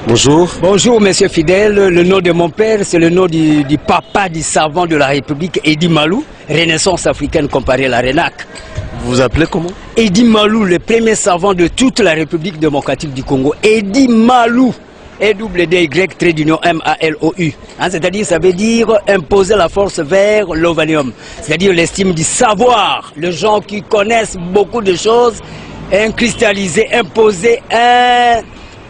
Bonjour. Bonjour, monsieur Fidèle. Le nom de mon père, c'est le nom du papa du savant de la République, Edi Malou, Renaissance africaine comparée à la RENAC. Vous vous appelez comment? Edi Malou, le premier savant de toute la République démocratique du Congo. Edi Malou. E-double-D-Y-M-A-L-O-U. C'est-à-dire, ça veut dire imposer la force vers l'ovanium. C'est-à-dire l'estime du savoir. Les gens qui connaissent beaucoup de choses, cristalliser, imposer,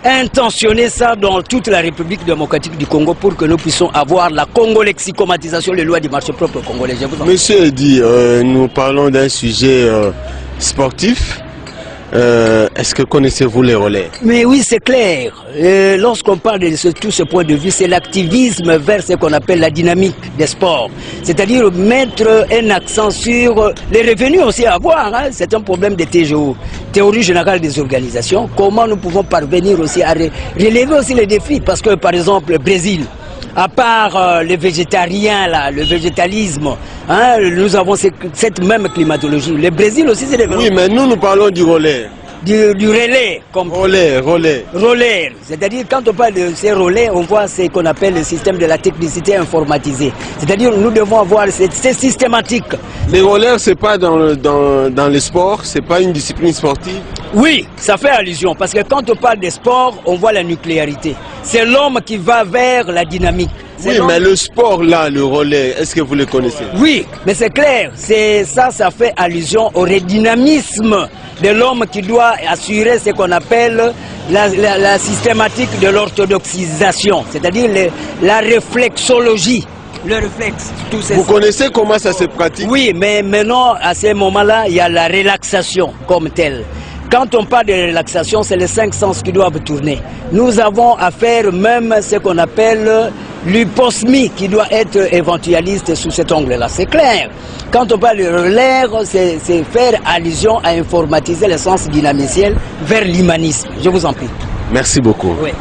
intentionner ça dans toute la République démocratique du Congo pour que nous puissions avoir la congo-lexicomatisation, les lois du marché propre congolais. Monsieur Edi, nous parlons d'un sujet sportif. Est-ce que connaissez-vous les relais? Mais oui, c'est clair. Lorsqu'on parle de tout ce point de vue, c'est l'activisme vers ce qu'on appelle la dynamique des sports. C'est-à-dire mettre un accent sur les revenus aussi à avoir. C'est un problème de TGO, théorie générale des organisations. Comment nous pouvons parvenir aussi à relever aussi les défis? Parce que par exemple, le Brésil, à part les végétariens, là, le végétalisme, nous avons cette même climatologie. Le Brésil aussi, c'est des... Oui, mais nous parlons du relais. Du relais, comme... Relais. C'est-à-dire, quand on parle de ces relais, on voit ce qu'on appelle le système de la technicité informatisée. C'est-à-dire, nous devons avoir c'est systématique. Les relais, c'est pas dans le sport, c'est pas une discipline sportive? Oui, ça fait allusion, parce que quand on parle de sport, on voit la nucléarité. C'est l'homme qui va vers la dynamique. Oui, mais le sport là, le relais, est-ce que vous le connaissez? Oui, mais c'est clair, ça fait allusion au redynamisme de l'homme qui doit assurer ce qu'on appelle la systématique de l'orthodoxisation, c'est-à-dire la réflexologie. Le réflexe, tout ça. Vous connaissez comment ça se pratique? Oui, mais maintenant, à ce moment-là, il y a la relaxation comme telle. Quand on parle de relaxation, c'est les 5 sens qui doivent tourner. Nous avons à faire même ce qu'on appelle l'hyposmie qui doit être éventualiste sous cet angle-là. C'est clair. Quand on parle de relais, c'est faire allusion à informatiser le sens dynamiciel vers l'humanisme. Je vous en prie. Merci beaucoup. Oui.